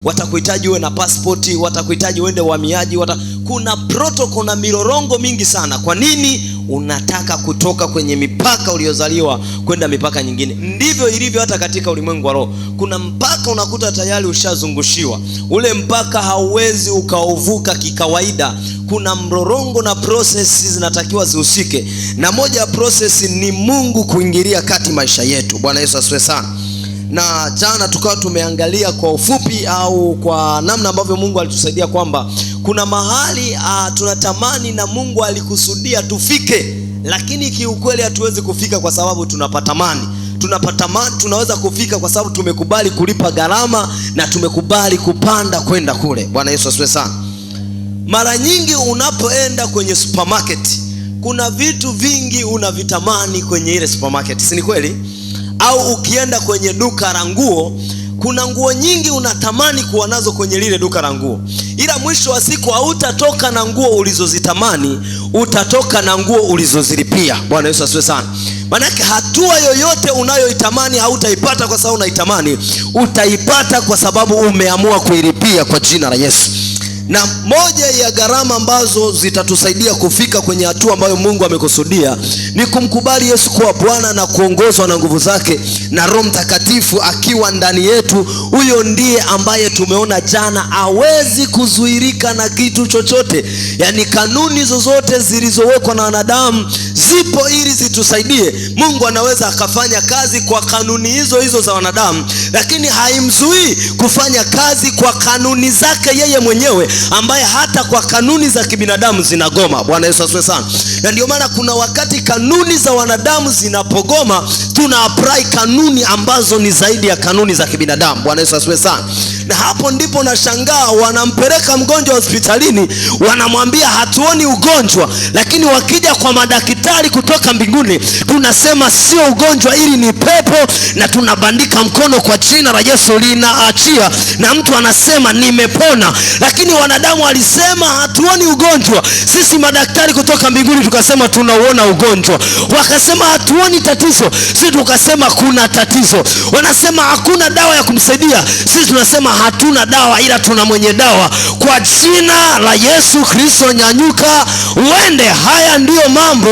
watakuhitaji uwe na passport, watakuhitaji uende uhamiaji, kuna protocol na mirorongo mingi sana. Kwa nini unataka kutoka kwenye mipaka uliozaliwa kwenda mipaka nyingine? Ndivyo ilivyo hata katika ulimwengu wa roho. Kuna mpaka unakuta tayari ushazungushiwa, ule mpaka hauwezi ukauvuka kikawaida. Kuna mrorongo na process zinatakiwa zihusike, na moja ya process ni Mungu kuingilia kati maisha yetu. Bwana Yesu asifiwe sana. Na jana tukawa tumeangalia kwa ufupi au kwa namna ambavyo Mungu alitusaidia kwamba kuna mahali tunatamani na Mungu alikusudia tufike, lakini kiukweli hatuwezi kufika kwa sababu tunapatamani. Tunaweza kufika kwa sababu tumekubali kulipa gharama na tumekubali kupanda kwenda kule. Bwana Yesu asifiwe sana. Mara nyingi unapoenda kwenye supermarket, kuna vitu vingi unavitamani kwenye ile supermarket, si ni kweli? Au ukienda kwenye duka la nguo, kuna nguo nyingi unatamani kuwa nazo kwenye lile duka la nguo, ila mwisho wa siku hautatoka na nguo ulizozitamani, utatoka na nguo ulizozilipia. Bwana Yesu asifiwe sana. Maana hatua yoyote unayoitamani hautaipata kwa sababu unaitamani, utaipata kwa sababu umeamua kuilipia kwa jina la Yesu. Na moja ya gharama ambazo zitatusaidia kufika kwenye hatua ambayo Mungu amekusudia ni kumkubali Yesu kuwa Bwana na kuongozwa na nguvu zake na Roho Mtakatifu akiwa ndani yetu. Huyo ndiye ambaye tumeona jana hawezi kuzuirika na kitu chochote. Yaani kanuni zozote zilizowekwa na wanadamu zipo ili zitusaidie. Mungu anaweza akafanya kazi kwa kanuni hizo za wanadamu, lakini haimzuii kufanya kazi kwa kanuni zake yeye mwenyewe, ambaye hata kwa kanuni za kibinadamu zinagoma. Bwana Yesu asifiwe sana. Na ndio maana kuna wakati kanuni za wanadamu zinapogoma, tuna apply kanuni ambazo ni zaidi ya kanuni za kibinadamu. Bwana Yesu asifiwe sana. Na hapo ndipo nashangaa, wanampeleka mgonjwa hospitalini, wanamwambia hatuoni ugonjwa, lakini wakija kwa madaktari kutoka mbinguni tunasema sio ugonjwa, ili ni pepo, na tunabandika mkono kwa jina la Yesu linaachia, na mtu anasema nimepona. Lakini wanadamu walisema hatuoni ugonjwa, sisi madaktari kutoka mbinguni tukasema tunauona ugonjwa. Wakasema hatuoni tatizo, sisi tukasema kuna tatizo. Wanasema hakuna dawa ya kumsaidia, sisi tunasema hatuna dawa, ila tuna mwenye dawa. Kwa jina la Yesu Kristo nyanyuka uende. Haya ndiyo mambo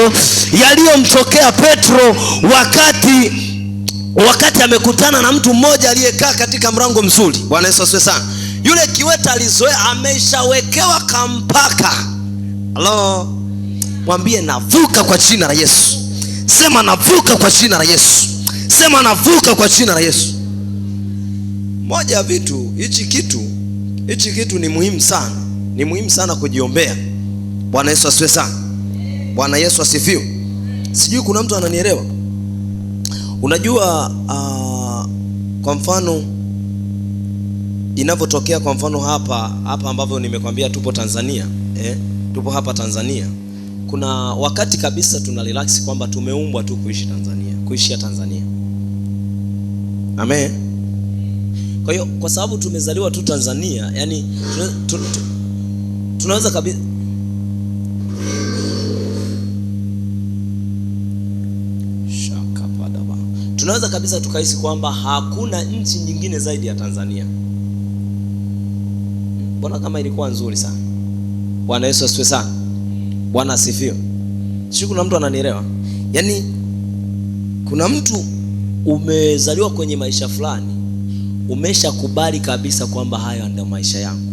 yaliyomtokea Petro wakati amekutana na mtu mmoja aliyekaa katika mlango mzuri. Bwana Yesu asifiwe sana. Yule kiwete alizoea, ameshawekewa kampaka. Halo, mwambie navuka kwa jina la Yesu. Sema navuka kwa jina la Yesu. Sema navuka kwa jina la Yesu. Moja ya vitu, hichi kitu ni muhimu sana. Ni muhimu sana kujiombea. Bwana Yesu asifiwe sana. Bwana Yesu asifiwe. Sijui kuna mtu ananielewa. Unajua kwa mfano inavyotokea, kwa mfano hapa ambavyo nimekwambia tupo Tanzania, tupo hapa Tanzania. Kuna wakati kabisa tuna relax kwamba tumeumbwa tu kuishi Tanzania. Amen. Kwa hiyo kwa sababu tumezaliwa tu Tanzania, yani tunaweza kabisa tunaweza kabisa tukahisi kwamba hakuna nchi nyingine zaidi ya Tanzania. Mbona kama ilikuwa nzuri sana. Bwana Yesu asifiwe sana. Bwana asifiwe. Sio, kuna mtu ananielewa? Yaani kuna mtu umezaliwa kwenye maisha fulani, umeshakubali kabisa kwamba haya ndio maisha yangu.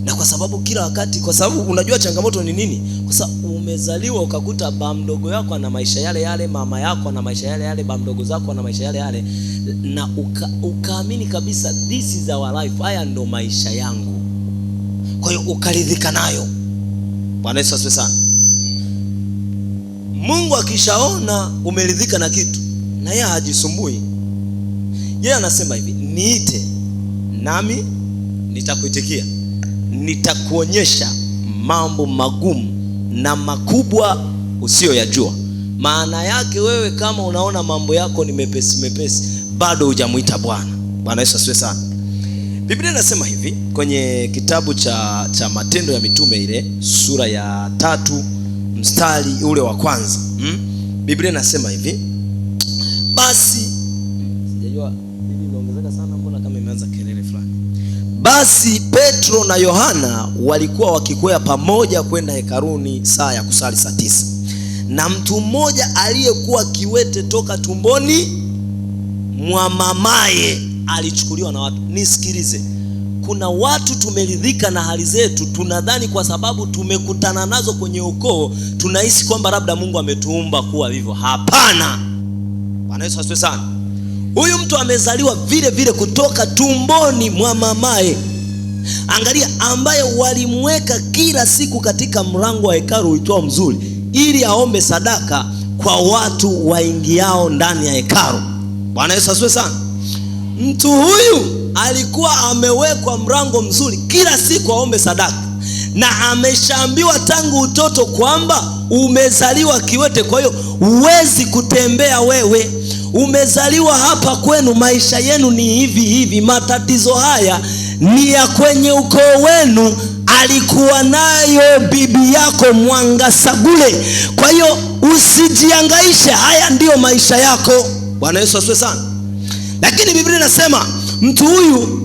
Na kwa sababu kila wakati, kwa sababu unajua changamoto ni nini? Kwa sababu umezaliwa ukakuta baba mdogo yako ana maisha yale yale, mama yako ana maisha yale yale, baba mdogo zako ana maisha yale yale, na ukaamini kabisa this is our life, haya ndo maisha yangu. Kwa hiyo ukaridhika nayo. Bwana Yesu asifiwe sana. Mungu akishaona umeridhika na kitu, na yeye hajisumbui. Yeye anasema hivi, niite nami nitakuitikia, nitakuonyesha mambo magumu na makubwa usiyoyajua. Maana yake wewe kama unaona mambo yako ni mepesi, bado hujamuita Bwana. Bwana Yesu asifiwe sana. Biblia inasema hivi kwenye kitabu cha Matendo ya Mitume, ile sura ya 3 mstari ule wa kwanza. Biblia inasema hivi, basi sijajua hivi imeongezeka sana, mbona kama imeanza kelele fulani. Basi Petro na Yohana walikuwa wakikwea pamoja kwenda hekaluni saa ya kusali saa 9. Na mtu mmoja aliyekuwa kiwete toka tumboni mwa mamaye alichukuliwa na watu. Nisikilize, kuna watu tumeridhika na hali zetu, tunadhani kwa sababu tumekutana nazo kwenye ukoo tunahisi kwamba labda Mungu ametuumba kuwa hivyo. Hapana. Bwana Yesu asifiwe sana. Huyu mtu amezaliwa vile vile kutoka tumboni mwa mamaye. Angalia, ambaye walimweka kila siku katika mlango wa hekalu uitwao Mzuri, ili aombe sadaka kwa watu waingiao ndani ya hekalu. Bwana Yesu asifiwe sana. Mtu huyu alikuwa amewekwa mlango mzuri, kila siku aombe sadaka, na ameshaambiwa tangu utoto kwamba umezaliwa kiwete, kwa hiyo huwezi kutembea wewe. Umezaliwa hapa kwenu, maisha yenu ni hivi hivi, matatizo haya ni ya kwenye ukoo wenu, alikuwa nayo bibi yako Mwangasagule. Kwa hiyo usijihangaishe, haya ndiyo maisha yako. Bwana Yesu asifiwe sana. Lakini Biblia inasema mtu huyu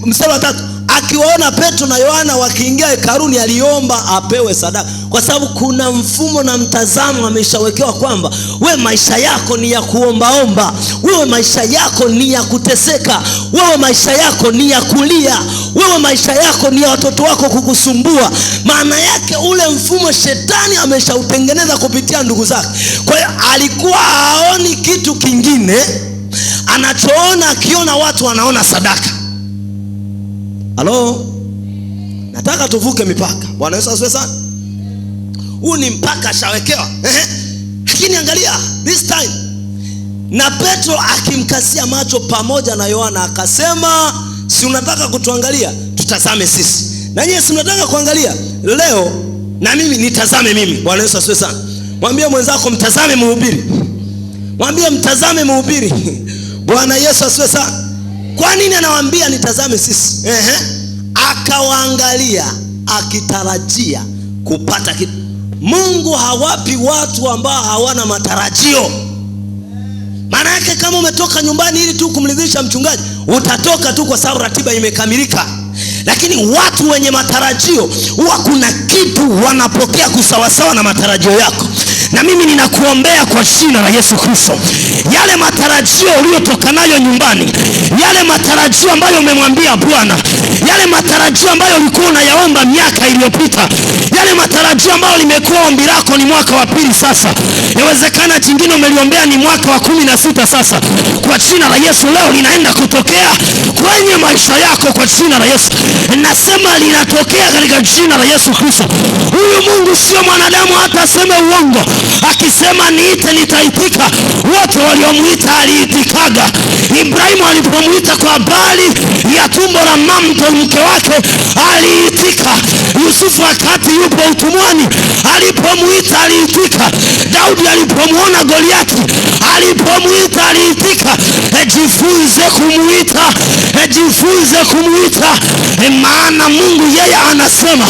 mstari wa 3, akiwaona Petro na Yohana wakiingia hekaluni aliomba apewe sadaka. Kwa sababu kuna mfumo na mtazamo ameshawekewa kwamba wewe maisha yako ni ya kuombaomba, wewe maisha yako ni ya kuteseka, wewe maisha yako ni ya kulia, wewe maisha yako ni ya watoto wako kukusumbua. Maana yake ule mfumo shetani ameshautengeneza kupitia ndugu zake. Kwa hiyo alikuwa haoni kitu kingine, anachoona akiona watu wanaona sadaka. Halo, nataka tuvuke mipaka. Bwana Yesu asifiwe sana. Huu ni mpaka shawekewa. Lakini angalia this time, na Petro akimkasia macho pamoja na Yohana akasema, si unataka kutuangalia? Tutazame sisi. Na nyinyi si mnataka kuangalia leo, na mimi nitazame mimi. Bwana Yesu asifiwe sana. Mwambie mwenzako mtazame mhubiri. Mwambie mtazame mhubiri. Bwana Yesu asifiwe sana. Kwa nini anawaambia nitazame sisi? Akawaangalia akitarajia kupata kitu. Mungu hawapi watu ambao hawana matarajio. Maana yake kama umetoka nyumbani ili tu kumridhisha mchungaji, utatoka tu kwa sababu ratiba imekamilika. Lakini watu wenye matarajio huwa kuna kitu wanapokea kusawasawa na matarajio yako. Na mimi ninakuombea kwa jina la Yesu Kristo, yale matarajio uliyotoka nayo nyumbani, yale matarajio ambayo umemwambia Bwana, yale matarajio ambayo ulikuwa unayaomba miaka iliyopita, yale matarajio ambayo limekuwa ombi lako ni mwaka wa pili sasa, inawezekana jingine umeliombea ni mwaka wa 16 sasa, kwa jina la Yesu leo linaenda kutokea kwenye maisha yako kwa jina la Yesu. Nasema linatokea katika jina la Yesu Kristo. Huyu Mungu sio mwanadamu hata aseme uongo. Akisema niite nitaitika. Wote waliomuita aliitikaga. Ibrahimu alipomuita kwa habari ya tumbo la mama mke wake aliitika. Yusufu wakati yupo utumwani alipomuita aliitika. Daudi alipomuona Goliati alipomuita aliitika. Jifunze kumuita, jifunze kumuita. Maana Mungu yeye anasema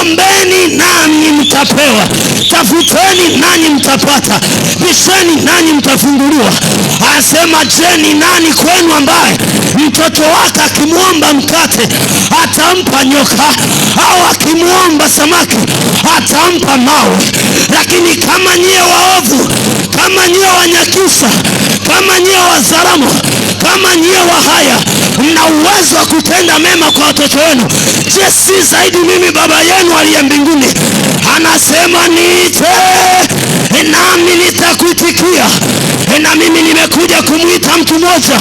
ombeni nanyi mtapewa, tafuteni nanyi mtapata, bisheni nanyi mtafunguliwa. Anasema je, ni nani kwenu ambaye mtoto wake akimuomba mkate atampa nyoka, au akimuomba samaki atampa mawe? Lakini kama nyie waovu, kama nyie wanyakisa, kama nyie wazalamu, kama nyie wahaya mna uwezo wa kutenda mema kwa watoto wenu, je, si zaidi mimi Baba yenu aliye mbinguni anasema niite nami nitakuitikia. Na mimi nimekuja kumuita mtu mmoja.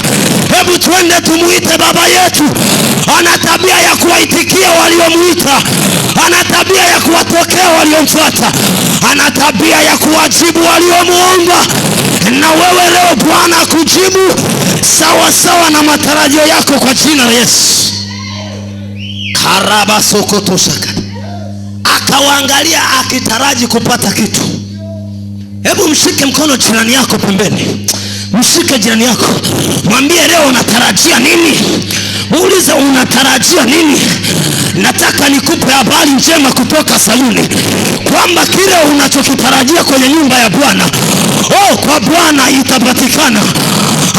Hebu twende tumuite Baba yetu. Ana tabia ya kuwaitikia waliomuita, ana tabia ya kuwatokea waliomfuata, ana tabia ya kuwajibu waliomuomba. Na wewe leo Bwana kujibu sawa sawa na matarajio yako kwa jina la Yesu. Karaba sokoto shaka. Akawaangalia akitaraji kupata kitu. Hebu mshike mkono jirani yako pembeni. Mshike jirani yako. Mwambie leo unatarajia nini? Muulize unatarajia nini? Nataka nikupe habari njema kutoka Sayuni, kwamba kile unachokitarajia kwenye nyumba ya Bwana, kwa Bwana itapatikana.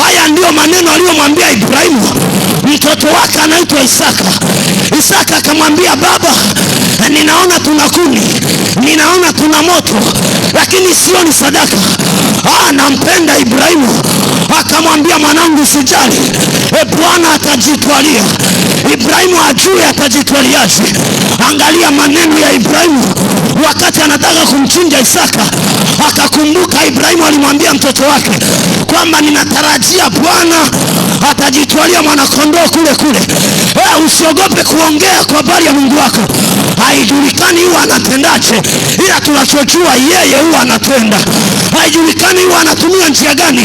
Haya ndio maneno aliyomwambia Ibrahimu. mtoto wake anaitwa Isaka. Isaka akamwambia, baba, ninaona tuna kuni, ninaona tuna moto, lakini sioni sadaka. Nampenda Ibrahimu. Akamwambia, mwanangu, usijali, Bwana atajitwalia. Ibrahimu ajue atajitwaliaje. Angalia maneno ya Ibrahimu wakati anataka kumchinja Isaka. Akakumbuka Ibrahimu alimwambia mtoto wake kwamba ninatarajia Bwana atajitwalia mwanakondoo kule kule. Usiogope kuongea kwa habari ya Mungu wako. Haijulikani huwa anatendaje, ila tunachojua yeye huwa anatenda. Haijulikani huwa anatumia njia gani,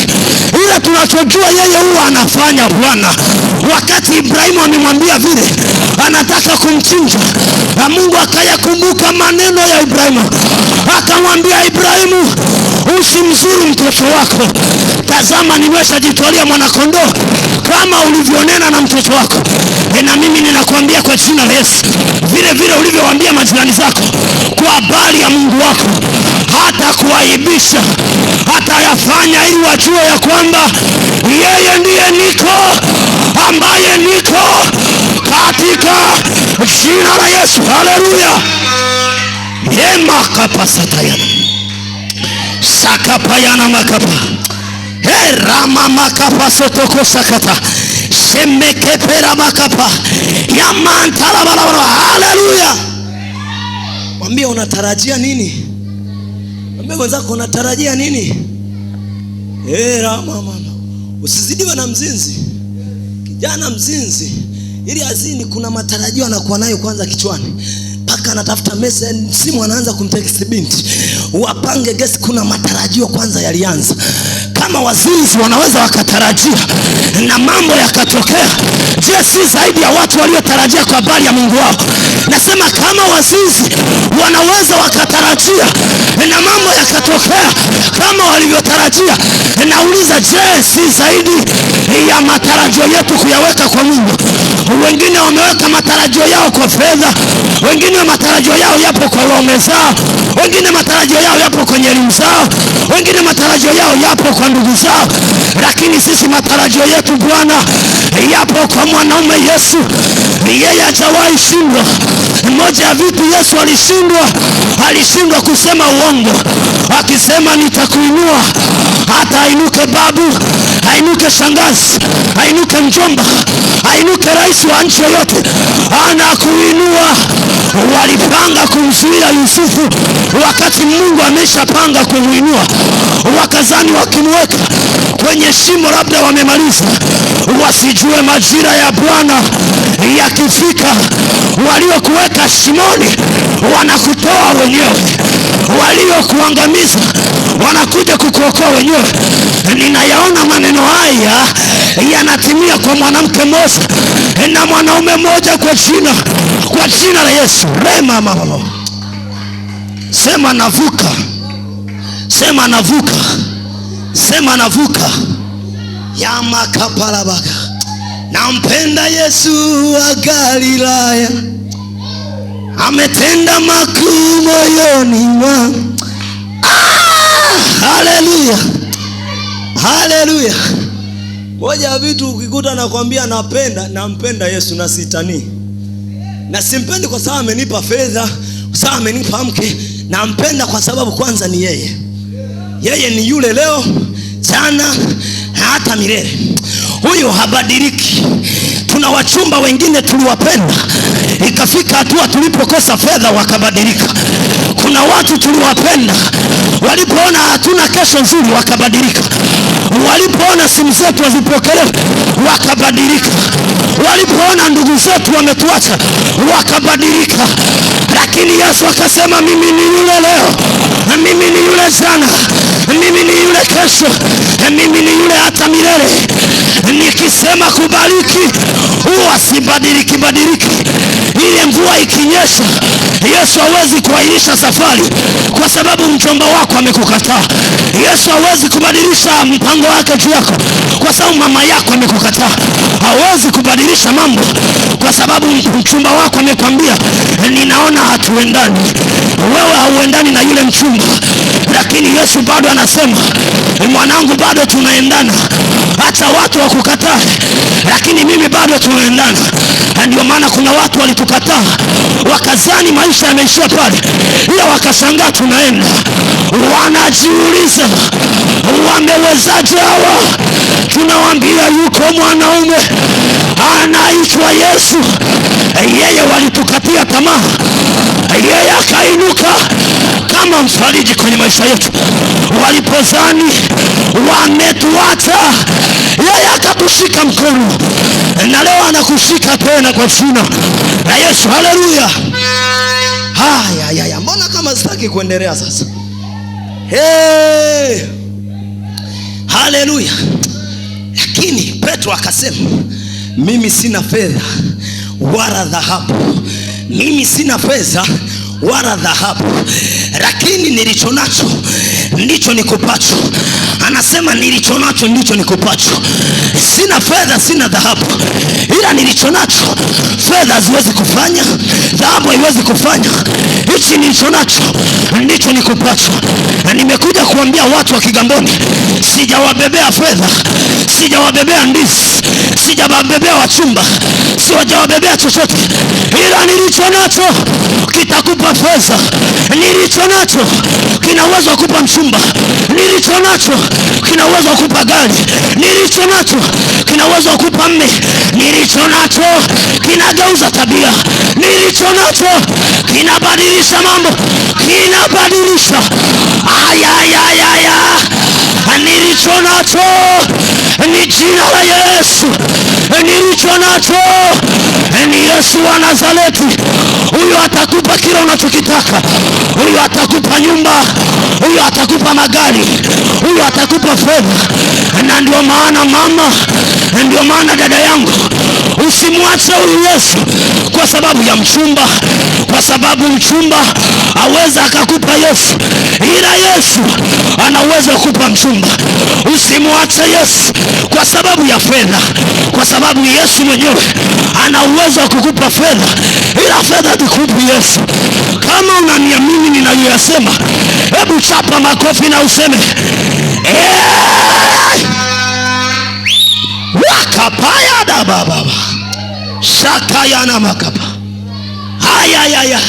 ila tunachojua yeye huwa anafanya. Bwana, wakati Ibrahimu amemwambia vile anataka kumchinja, na Mungu akayakumbuka maneno ya Ibrahimu. Akamwambia Ibrahimu, usimzuru mtoto wako. Tazama, nimeshajitwalia mwanakondoo kama ulivyonena na mtoto wako. Na mimi ninakuambia kwa jina la Yesu, vile vile ulivyowaambia majirani zako kwa habari ya Mungu wako, hata kuaibisha, hata yafanya ili wajue ya kwamba yeye ndiye niko ambaye niko, katika jina la Yesu. Haleluya. Yema kapasatayana sakapayana makapa rama makapa sotoko sakata semekepera makapa yamantala balabala. Haleluya. Mwambie unatarajia nini? Mwambie wenzako unatarajia nini? Mama, usizidiwe na mzinzi. Kijana mzinzi ili azini, kuna matarajio anakuwa nayo kwanza kichwani, mpaka anatafuta message, simu anaanza kumtext binti, wapange guest. Kuna matarajio kwanza yalianza. Kama wazinzi wanaweza wakatarajia na mambo yakatokea, je, si zaidi ya watu waliotarajia kwa habari ya Mungu wao? Nasema kama wazinzi wanaweza wakatarajia na mambo yakatokea kama walivyotarajia, nauliza, je, si zaidi ya matarajio yetu kuyaweka kwa Mungu? Wengine wameweka matarajio yao kwa fedha, wengine matarajio yao yapo kwa waume zao, wengine matarajio yao yapo kwenye elimu zao, wengine matarajio yao yapo kwa ndugu zao, lakini sisi matarajio yetu Bwana yapo kwa mwanaume Yesu. Yeye hajawahi shindwa. Mmoja ya vitu Yesu alishindwa kusema uongo. Akisema nitakuinua, hata ainuke babu, ainuke shangazi, ainuke mjomba, ainuke rais wa nchi yoyote, anakuinua. Walipanga kumzuia Yusufu wakati Mungu ameshapanga kumuinua. Wakazani wakimweka kwenye shimo labda wamemaliza, wasijue majira ya Bwana yakifika, waliokuweka shimoni wanakutoa wenyewe, waliokuangamiza wanakuja kukuokoa wenyewe. Ninayaona maneno haya yanatimia kwa mwanamke mmoja na mwanaume mmoja kwa jina la Yesu. Rema mama, sema navuka, sema navuka, sema navuka. Yama kapalabaka. Nampenda Yesu wa Galilaya, ametenda makuu moyoni mwangu. Haleluya, haleluya. Moja ya vitu ukikuta nakwambia nampenda Yesu na sitani. Na simpendi kwa sababu amenipa fedha, kwa sababu amenipa mke. Nampenda kwa sababu kwanza ni yeye. Yeye ni yule leo, jana, hata milele. Huyo habadiliki. Tuna wachumba wengine tuliwapenda, ikafika hatua tulipokosa fedha wakabadilika. Kuna watu tuliwapenda, walipoona hatuna kesho nzuri wakabadilika. Walipoona simu zetu hazipokelewi wakabadilika. Walipoona ndugu zetu wametuacha wakabadilika. Lakini Yesu akasema, mimi ni yule leo, mimi ni yule jana, mimi ni yule kesho, mimi ni yule hata milele. Nikisema kubariki, huwa sibadiliki badiliki. Ile mvua ikinyesha, Yesu hawezi kuahirisha safari kwa sababu mchomba wako amekukataa. Yesu hawezi kubadilisha mpango wake juu yako kwa sababu mama yako amekukataa. Hawezi kubadilisha mambo kwa kwa sababu mchumba wako amekwambia ninaona hatuendani, wewe hauendani na yule mchumba, lakini Yesu bado anasema mwanangu, bado tunaendana, hata watu wakukataa, lakini mimi bado tunaendana. Ndio maana kuna watu walitukataa wakazani maisha yameishia pale, ila wakashangaa tunaenda, wanajiuliza wamewezaje hawa? Tunawaambia yuko mwanaume anaitwa Yesu, yeye walitukatia tamaa, yeye akainuka kama mfariji kwenye maisha yetu. Walipozani wametuacha, yeye akatushika mkono, na leo anakushika tena kwa jina la Yesu. Haleluya. Haya, mbona kama sitaki kuendelea sasa? Hey! Haleluya. Lakini Petro akasema, mimi sina fedha wala dhahabu, mimi sina fedha wala dhahabu, lakini nilicho nacho ndicho nikupacho. Anasema nilicho nacho ndicho nikupacho. Sina fedha, sina dhahabu, ila nilicho nacho. Fedha haziwezi kufanya, dhahabu haiwezi kufanya. Hichi nilicho nacho ndicho nikupacho. Na nimekuja kuambia watu wa Kigamboni, sijawabebea fedha, sijawabebea ndizi, sijawabebea wachumba, sijawabebea chochote, ila nilicho nacho kitakupa fedha. Nilicho nacho kina uwezo wa kukupa mchumba. Nilicho nacho kina uwezo wa kukupa gari. Nilicho nacho kina uwezo wa kukupa mme. Nilicho nacho kinageuza tabia. Nilicho nacho kinabadilisha mambo, kinabadilisha. Nilicho nacho ni jina la Yesu. Nilicho nacho ni Yesu wa Nazareti. Huyu atakupa kila unachokitaka. Huyu atakupa nyumba, huyu atakupa magari, huyu atakupa fedha. Na ndio maana mama, ndio maana dada yangu, usimwache huyu Yesu kwa sababu ya mchumba, kwa sababu mchumba aweza akakupa Yesu, ila Yesu ana uwezo wa kukupa mchumba. Usimwache Yesu kwa sababu ya fedha, kwa sababu Yesu mwenyewe ana uwezo wa kukupa fedha, ila fedha hatukupi Yesu. Kama unaniamini ninayoyasema, hebu chapa makofi na useme wakapaya da baba shakaya na makapa. Haya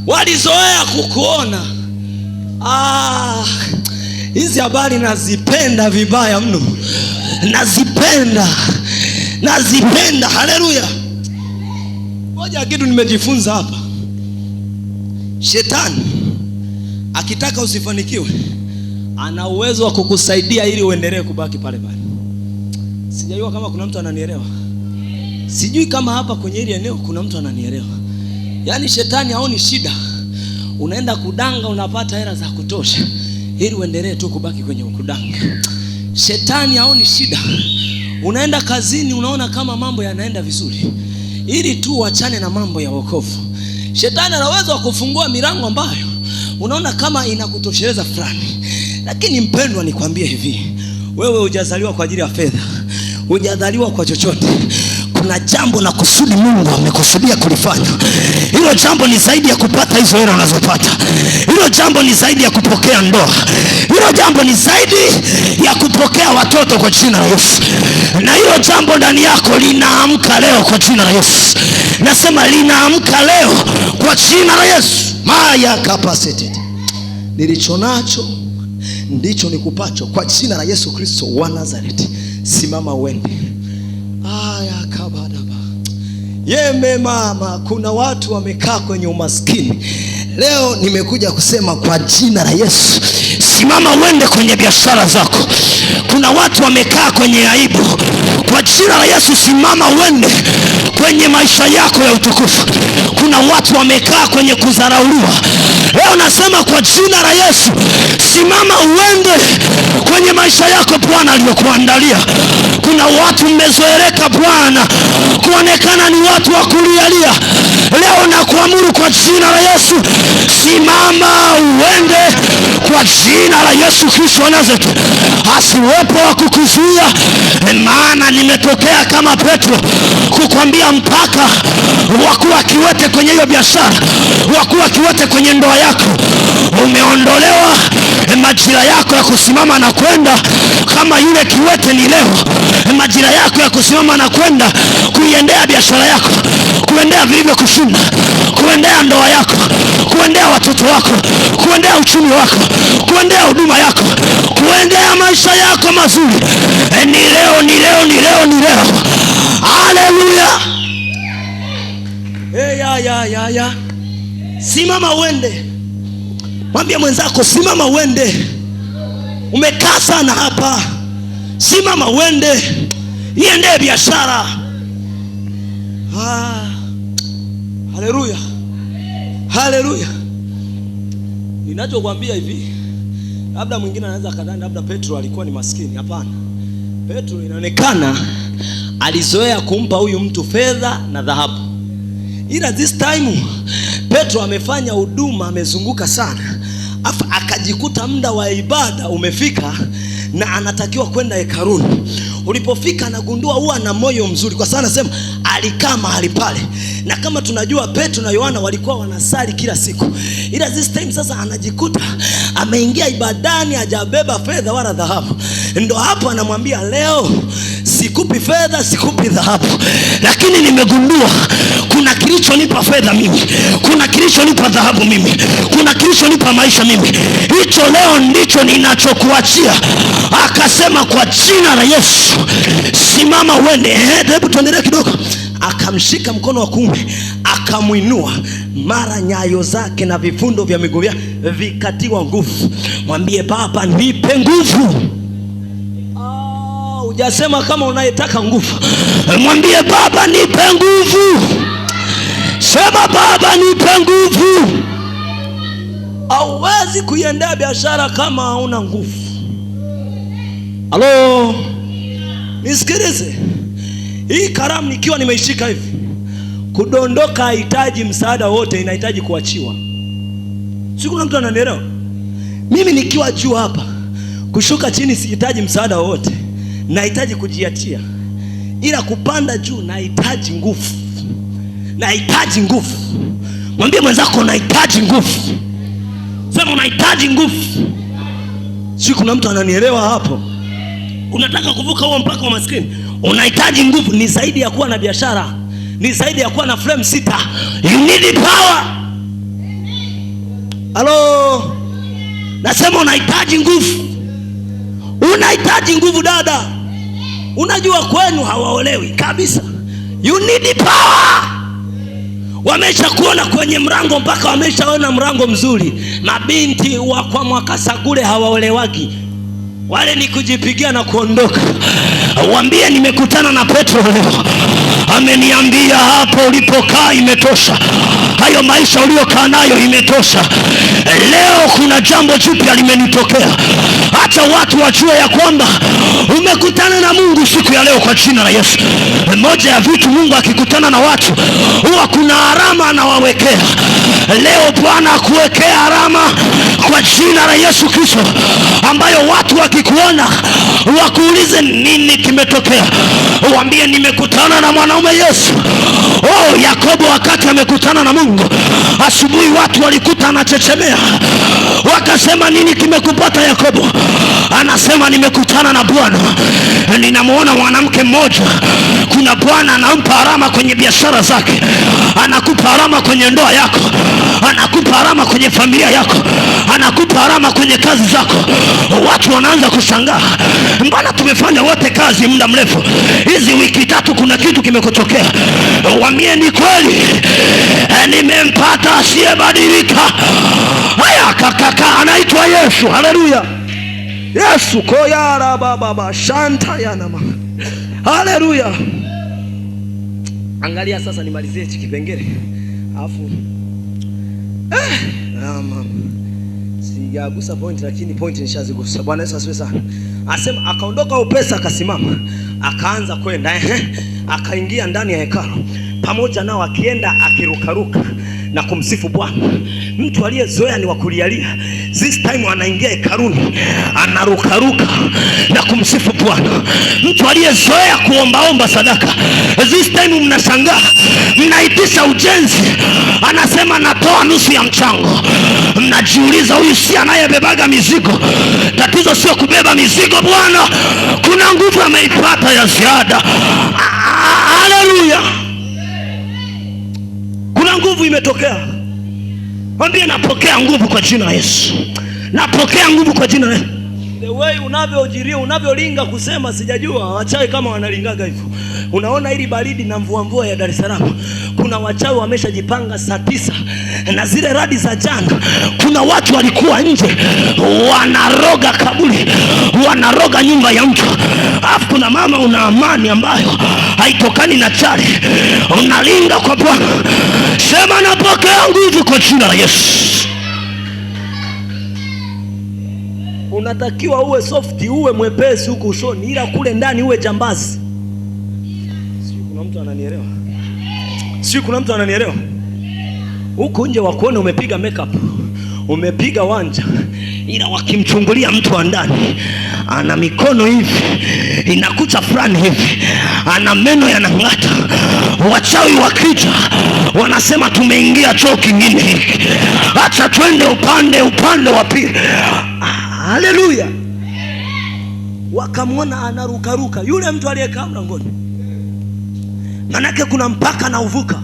walizoea kukuona. Hizi habari nazipenda vibaya mno, nazipenda. Haleluya. Moja kitu nimejifunza hapa, shetani akitaka usifanikiwe ana uwezo wa kukusaidia ili uendelee kubaki pale pale. Sijajua kama kuna mtu ananielewa. Sijui kama hapa kwenye hili eneo kuna mtu ananielewa. Yaani shetani haoni shida unaenda kudanga, unapata hela za kutosha ili uendelee tu kubaki kwenye kudanga. Shetani haoni shida unaenda kazini, unaona kama mambo yanaenda vizuri ili tu uachane na mambo ya wokovu. Shetani ana uwezo wa kufungua milango ambayo unaona kama inakutosheleza fulani. Lakini mpendwa, nikwambie hivi, wewe hujazaliwa kwa ajili ya fedha, hujazaliwa kwa chochote. Kuna jambo na kusudi Mungu amekusudia kulifanya. Hilo jambo ni zaidi ya kupata hizo hela unazopata. Hilo jambo ni zaidi ya kupokea ndoa. Hilo jambo ni zaidi ya kupokea watoto kwa jina la Yesu. Na hilo jambo ndani yako linaamka leo kwa jina la Yesu. Nasema linaamka leo kwa jina la Yesu. Maya capacity. Nilicho nacho ndicho nikupacho kwa jina la Yesu Kristo wa Nazareti. Simama uende. Yeme mama, kuna watu wamekaa kwenye umaskini. Leo nimekuja kusema kwa jina la Yesu, simama uende kwenye biashara zako. Kuna watu wamekaa kwenye aibu. Kwa jina la Yesu, simama uende kwenye maisha yako ya utukufu. Kuna watu wamekaa kwenye kudharauliwa. Leo nasema kwa jina la Yesu, simama uende kwenye maisha yako Bwana aliyokuandalia. Kuna watu mmezoeleka Bwana kuonekana ni watu wa kulialia. Leo nakuamuru kwa jina la Yesu, simama uende kwa jina la Yesu Kristo wa Nazareti. Asiwepo wa kukuzuia, maana nimetokea kama Petro kukwambia mpaka wakuwa kiwete kwenye hiyo biashara, wakuwa kiwete kwenye ndoa yako umeondolewa. Majira yako ya kusimama na kwenda kama yule kiwete ni leo. Majira yako ya kusimama na kwenda kuiendea biashara yako, kuendea vilivyo kushinda, kuendea ndoa yako, kuendea watoto wako, kuendea uchumi wako, kuendea huduma yako, kuendea maisha yako mazuri. Ni leo, ni leo, ni leo, ni leo. Haleluya. Ya. Simama uende. Mwambie mwenzako simama uende. Umekaa sana hapa. Simama uende. Iende biashara. Haleluya. Haleluya. Ninachokuambia hivi, labda mwingine anaweza kadhani labda Petro alikuwa ni maskini. Hapana. Petro inaonekana alizoea kumpa huyu mtu fedha na dhahabu. Ila this time Petro amefanya huduma, amezunguka sana, akajikuta muda wa ibada umefika na anatakiwa kwenda hekaluni. Ulipofika anagundua huwa na moyo mzuri, kwa sababu anasema alikaa mahali pale. Na kama tunajua Petro na Yohana walikuwa wanasali kila siku. Ila this time sasa anajikuta ameingia ibadani, hajabeba fedha wala dhahabu. Ndo hapo anamwambia, leo sikupi fedha, sikupi dhahabu, lakini nimegundua kuna kilichonipa fedha mimi, kuna kilichonipa dhahabu mimi, kuna kilichonipa maisha mimi. Hicho leo ndicho ninachokuachia. Akasema kwa jina la Yesu, simama uende. Hebu tuendelee kidogo. Akamshika mkono wa kuume, akamuinua, mara nyayo zake na vifundo vya miguu yake vikatiwa nguvu. Mwambie Baba nipe nguvu. Hujasema kama unayetaka nguvu. Mwambie Baba nipe nguvu. Sema Baba nipe nguvu. Hauwezi kuiendea biashara kama hauna nguvu. Halo, nisikilize. Hii karamu nikiwa nimeishika hivi, kudondoka haihitaji msaada wote, inahitaji kuachiwa. Si kuna mtu ananielewa? Mimi nikiwa juu hapa, kushuka chini sihitaji msaada wote, nahitaji kujiachia. Ila kupanda juu nahitaji nguvu. Nahitaji nguvu. Mwambie mwenzako nahitaji nguvu. Sema unahitaji nguvu. Si kuna mtu ananielewa hapo? Unataka kuvuka huo mpaka wa maskini, unahitaji nguvu. Ni zaidi ya kuwa na biashara, ni zaidi ya kuwa na frame sita. You need power. Halo, nasema unahitaji nguvu. Unahitaji nguvu dada. Unajua kwenu hawaolewi kabisa. You need power. Wamesha kuona kwenye mrango mpaka wameshaona mrango mzuri. Mabinti wa kwa Mwakasagule hawaolewagi. Wale ni kujipigia na kuondoka. Waambie nimekutana na Petro leo. Ameniambia hapo ulipokaa imetosha. Hayo maisha uliokaa nayo imetosha. Leo kuna jambo jipya limenitokea. Acha watu wajue ya kwamba umekutana na Mungu siku ya leo kwa jina la Yesu. Moja ya vitu Mungu akikutana na watu huwa kuna alama anawawekea. Leo Bwana akuwekea alama kwa jina la Yesu Kristo, ambayo watu wakikuona wakuulize nini kimetokea. Waambie nimekutana na mwanaume Yesu. Yakobo wakati amekutana na Mungu asubuhi, watu walikuta anachechemea, wakasema nini kimekupata Yakobo? Anasema nimekutana na Bwana. Ninamuona mwanamke mmoja, kuna Bwana anampa alama kwenye biashara zake, anakupa alama kwenye ndoa yako, anakupa alama kwenye familia yako, anakupa alama kwenye kazi zako. Watu wanaanza kushangaa, mbona tumefanya wote kazi muda mrefu, hizi wiki tatu kuna kitu kimekutokea? Waambie ni kweli, nimempata asiyebadilika. Haya kaka, anaitwa Yesu. Haleluya. Yesu koyara baba shanta yana mama. Haleluya. Angalia sasa, nimalizie hiki kipengele. Alafu Sijagusa point, lakini point nishazigusa. Bwana Yesu asifiwe sana. Asema akaondoka upesi, akasimama, akaanza kwenda akaingia ndani ya hekalu pamoja nao, akienda akirukaruka na kumsifu Bwana. Mtu aliyezoea ni wa kulialia, this time anaingia hekaluni anarukaruka na kumsifu Bwana. Mtu aliyezoea kuombaomba sadaka, this time mnashangaa mnaitisha ujenzi, anasema natoa nusu ya mchango. Mnajiuliza, huyu si anayebebaga mizigo? Tatizo sio kubeba mizigo bwana, kuna nguvu ameipata ya ziada. Haleluya, kuna nguvu imetokea. Mwambie napokea nguvu kwa jina la Yesu. Napokea nguvu kwa jina la Yesu. The way unavyojiria, unavyolinga kusema sijajua wachawi kama wanalingaga hivyo. Unaona ili baridi na mvua ya Dar es Salaam, kuna wachawi wameshajipanga saa 9 na zile radi za jana, kuna watu walikuwa nje wanaroga kaburi, wanaroga nyumba ya mtu. Alafu kuna mama una amani ambayo haitokani na chale, unalinga kwa Bwana. Sema napokea nguvu kwa jina la Yesu. Unatakiwa uwe soft, uwe mwepesi huko usoni, ila kule ndani uwe jambazi. Sio kuna mtu ananielewa? Sio kuna mtu ananielewa? Huko nje wakuone umepiga makeup, umepiga wanja, ila wakimchungulia mtu wa ndani ana mikono hivi, inakucha fulani hivi, ana meno yanang'ata. Wachawi wakija wanasema tumeingia choo kingine hiki, acha twende upande wa pili. Haleluya. Wakamwona anarukaruka yule mtu aliyekaa mlangoni. Manake kuna mpaka na uvuka.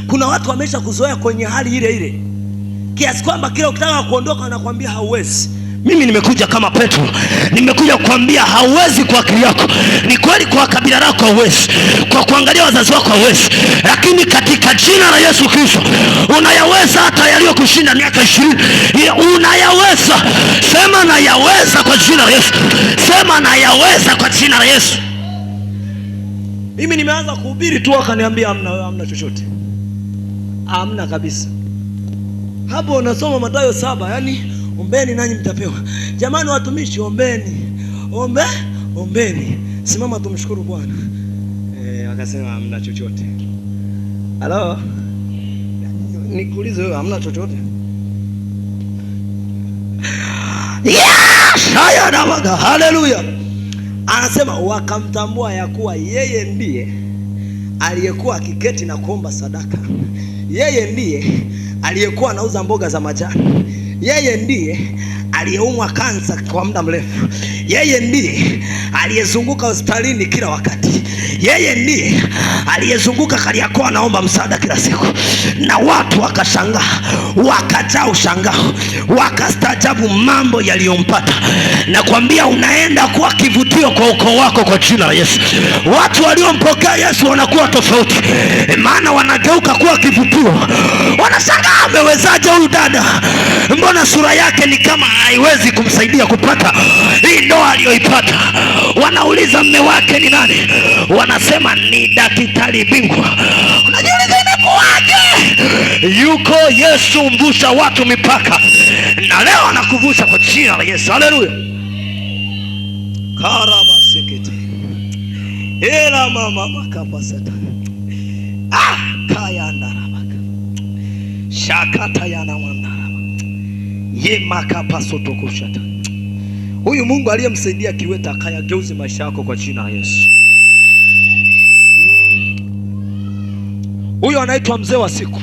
Kuna watu wamesha kuzoea kwenye hali ile ile, kiasi kwamba kila ukitaka kuondoka anakuambia hauwezi. Mimi nimekuja kama Petro, nimekuja kukwambia hauwezi kwa akili yako. Ni kweli kwa kabila lako hauwezi, kwa kuangalia wazazi wako hauwezi, lakini katika jina la Yesu Kristo unayaweza. Hata yaliyokushinda miaka 20 unayaweza. Sema nayaweza kwa jina la Yesu. Sema nayaweza kwa jina la Yesu. Mimi nimeanza kuhubiri tu akaniambia hamna chochote. Hamna kabisa. Hapo unasoma Mathayo 7, yani ombeni nanyi mtapewa. Jamani watumishi, ombeni. Ombeni. Simama tumshukuru Bwana. Akasema hamna chochote. Halo? Nikuulize wewe, hamna chochote? Yes! Haya na waga. Haleluya. Anasema wakamtambua ya kuwa yeye ndiye aliyekuwa akiketi na kuomba sadaka. Yeye ndiye aliyekuwa anauza mboga za majani. Yeye ndiye aliyeumwa kansa kwa muda mrefu. Yeye ndiye aliyezunguka hospitalini kila wakati. Yeye ndiye aliyezunguka Kariakoo anaomba msaada kila siku. Na watu wakashangaa, wakajaa ushangao, wakastaajabu mambo yaliyompata. Na kuambia unaenda kuwa kivutio kwa ukoo wako kwa jina la Yesu. Watu waliompokea Yesu wanakuwa tofauti, maana wanageuka kuwa kivutio. Wanashangaa, amewezaje huyu dada? Mbona sura yake ni kama haiwezi kumsaidia kupata hii ndoa aliyoipata? Wanauliza mme wake ni nani? Wanasema ni daktari bingwa. Unajiuliza imekuwaje? Yuko Yesu mvusha watu mipaka, na leo anakuvusha kwa jina la Yesu. Haleluya. Karaba sekete. Ela mama makapa seta. Kaya ndarabaka. Shakata yana wandaraba. Ye makapa soto kushata. Huyu Mungu aliyemsaidia kiweta akayageuze maisha yako kwa jina la Yesu. Huyo anaitwa mzee wa siku.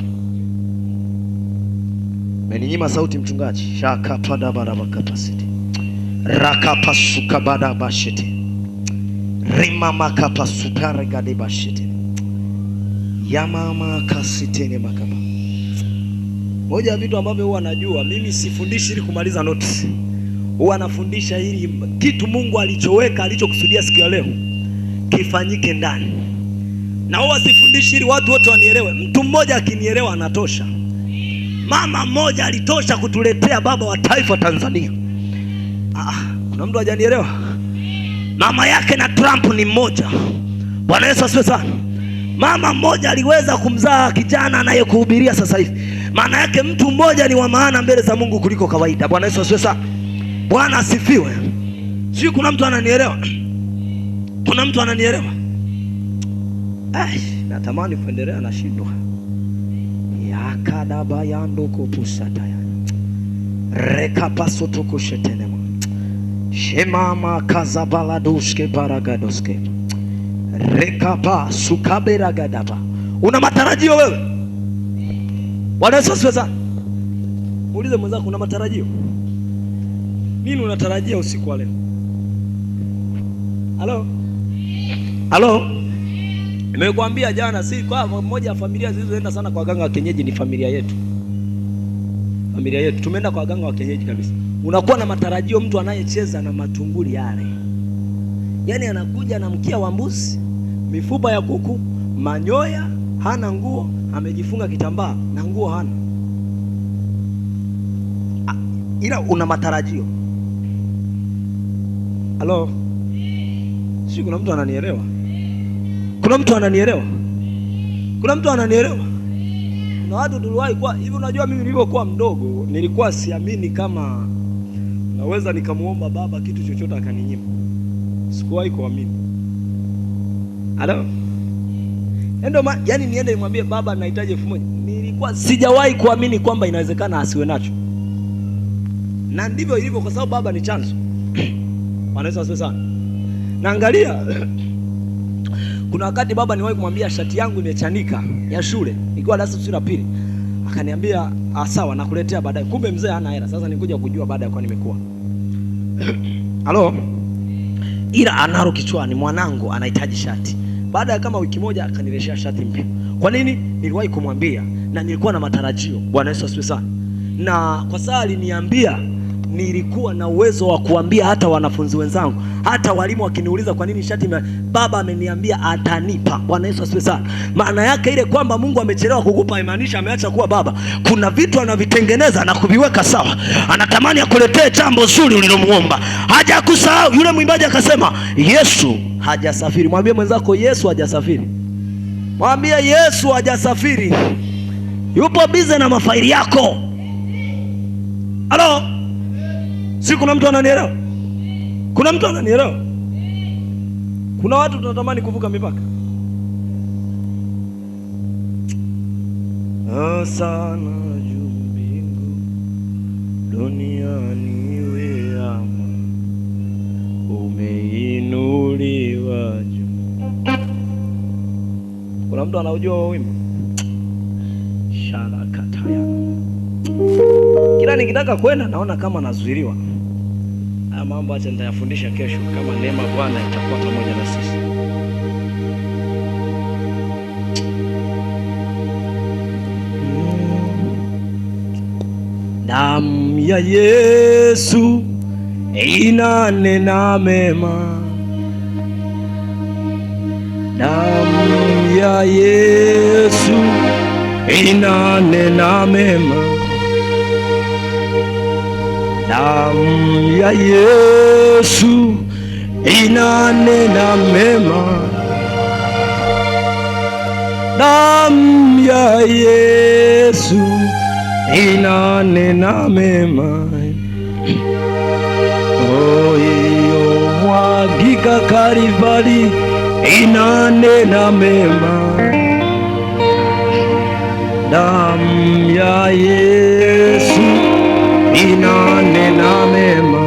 Meninyima sauti mchungaji. Shaka pada baraba kapasiti. Raka pasuka bada bashiti. Rima makapa supere gade bashiti. Yamama kasitene makapa. Moja ya vitu ambavyo huwa najua, mimi sifundishi ili kumaliza notice. Huwa nafundisha ili kitu Mungu alichoweka, alichokusudia siku ya leo kifanyike ndani. Na huwa sifundishi ili watu wote wanielewe. Mtu mmoja akinielewa anatosha. Mama mmoja alitosha kutuletea baba wa taifa Tanzania. Kuna mtu hajanielewa? Mama yake na Trump ni mmoja. Bwana Yesu asifiwe sana. Mama mmoja aliweza kumzaa kijana anayekuhubiria sasa hivi. Maana yake mtu mmoja ni wa maana mbele za Mungu kuliko kawaida. Bwana Yesu asifiwe sana. Bwana asifiwe. Sio, kuna mtu ananielewa? Kuna mtu ananielewa? Natamani kuendelea na shindwa. Yakadaba yandoko pusataya. Rekapaso tukushetenema. Shemama kazabaladuske baragadoske. Rekapa sukaberagadaba. Una matarajio wewe? Bwana Yesu asifiwe sana. Muulize mwenzako, una matarajio? Nini unatarajia usiku wa leo? Halo? Halo? Nimekuambia jana, si kwa mmoja ya familia zilizoenda sana kwa waganga wa kienyeji ni familia yetu. Familia yetu tumeenda kwa waganga wa kienyeji kabisa. Unakuwa na matarajio, mtu anayecheza na matunguli yale. Yaani anakuja na mkia wa mbuzi, mifupa ya kuku, manyoya, hana nguo, amejifunga kitambaa na nguo hana. Ila una matarajio. Halo? Si kuna mtu ananielewa? Kuna mtu ananielewa? Kuna mtu ananielewa? Kuna watu tuliwahi kwa hivi. Unajua mimi nilipokuwa mdogo nilikuwa siamini kama naweza nikamuomba baba kitu chochote akaninyima. Sikuwahi kuamini. Halo? Yaani niende nimwambie baba nahitaji 1000. Nilikuwa sijawahi kuamini kwamba inawezekana asiwe nacho. Na ndivyo ilivyo, kwa sababu baba ni chanzo. Bwana Yesu asifiwe sana. Naangalia kuna wakati baba niwahi kumwambia shati yangu imechanika ya shule, ilikuwa darasa la pili. Akaniambia sawa nakuletea baadaye. Kumbe mzee hana hela. Sasa nikuja kujua baada ya kwa nimekuwa. Halo? Ila anaro kichwani, mwanangu anahitaji shati. Baada ya kama wiki moja akanileshea shati mpya. Kwa nini? Niliwahi kumwambia na nilikuwa na matarajio. Bwana Yesu asifiwe sana. Na kwa sababu aliniambia, nilikuwa na uwezo wa kuambia hata wanafunzi wenzangu, hata walimu wakiniuliza kwa nini shati baba ameniambia atanipa. Bwana Yesu asifiwe sana. Maana yake ile kwamba Mungu amechelewa kukupa imaanisha ameacha kuwa baba. Kuna vitu anavitengeneza na kuviweka sawa. Anatamani akuletee jambo zuri ulilomuomba. Hajakusahau. Yule mwimbaji akasema Yesu hajasafiri. Mwambie mwenzako Yesu hajasafiri. Mwambie Yesu hajasafiri. Yupo bize na mafaili yako. Halo? Si kuna mtu ananielewa? Kuna mtu ananielewa? Kuna watu tunatamani kuvuka mipaka. Sana juu mbingu duniani wema umeinuliwa juu. Kuna mtu anaujua wimbo? Sharakataya. Kila nikitaka kwenda naona kama nazuiliwa. Haya mambo acha nitayafundisha kesho kama neema Bwana itakuwa pamoja na sisi. Damu ya Yesu inanena mema. Damu ya Yesu inanena mema. Damu ya Yesu inanena mema. Damu ya Yesu inanena mema. Hiyo mwagika Kalvari inanena mema. Damu ya Yesu inanena mema.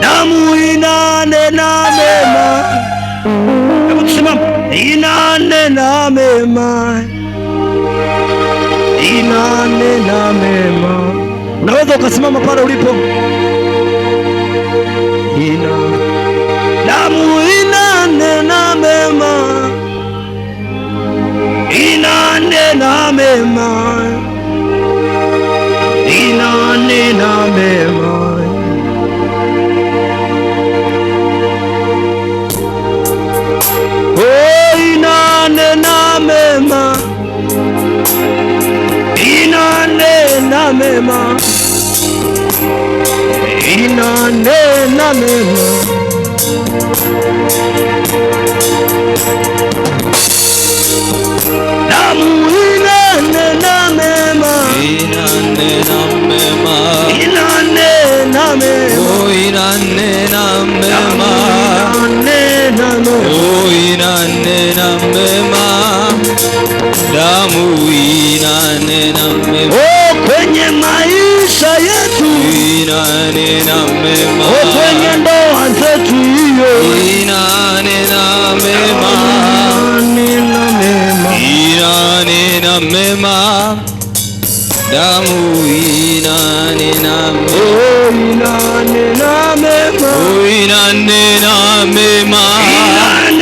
Damu inanena mema. Hebu tusimame. Inanena mema. Inanena mema. Unaweza ukasimama pale ulipo. Damu inanena mema. Inanena mema. Inanena mema. Inanena mema. Inanena mema. Inanena mema. Damu inanena mema. damu inanena mema. Oh, kwenye maisha yetu inanena mema. Oh, kwenye ndoa zetu hiyo inanena mema. Inanena mema. Damu inanena mema. Oh, inanena mema. Oh, inanena mema.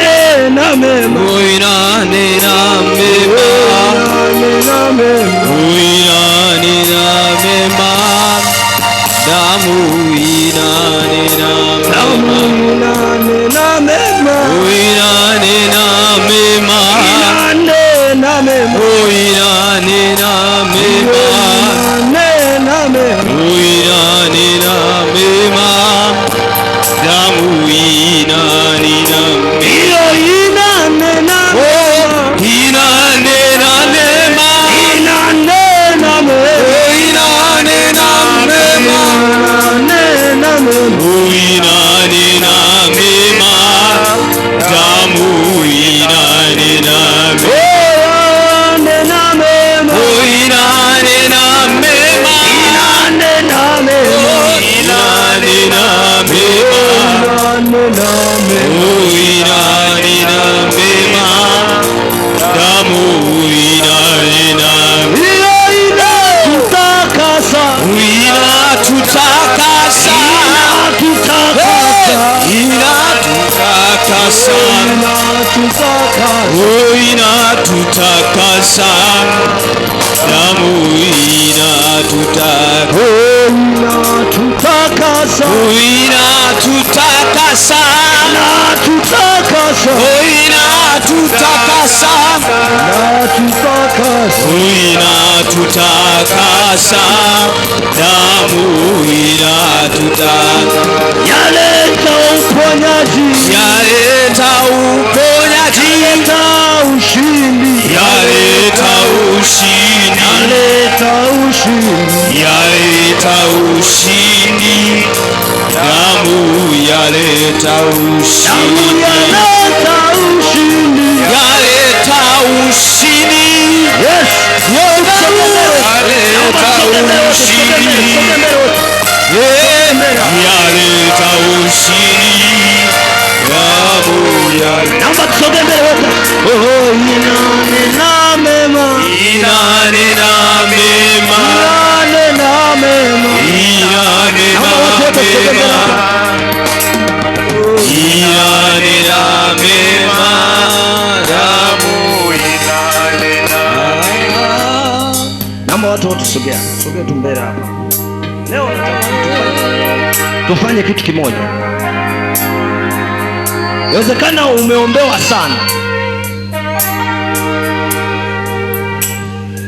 Inanena mema. Oh, inanena mema. Inanena mema. Oh, inanena mema. Damu inanena mema. Inanena mema. Oh, inanena mema. Inanena mema. Oh, inanena mema. Inanena mema. Oh, inanena mema. Damu inanena mema. Inanena mema. Inanena mema. Inanena mema. Oh, inanena mema. Inanena mema. Oh, inanena mema. Damu inanena mema. Inanena mema. Oh, inanena mema. Inanena mema. Oh, inanena mema. Inanena mema. Oh, inanena mema. Damu inanena mema. Inatutakasa. Inatutakasa. Inatutakasa. Inatutakasa. Oh, inatutakasa. Damu inatutakasa. Inatutakasa. Oh, inatutakasa. Inatutakasa. Oh, inatutakasa. Inatutakasa. Oh, inatutakasa. Damu inatutakasa. Yaleta uponyaji. Yaleta uponyaji. Yaleta ushindi. Yaleta ushindi. Yaleta ushindi. Yaleta ushindi. Damu yaleta ushindi. Yaleta ushindi. Yaleta ushindi. Yes. Yaleta ushindi. Yaleta ushindi. Damu yaleta. Naomba tusogee mbele wote. Oh, inanena mema. Inanena mema. Inanena mema. Inanena mema. Inanena mema. Damu inanena mema. Naomba watu wote sogea. Sogea tu mbele hapa. Leo natamani tufanye kitu kimoja. Inawezekana umeombewa sana.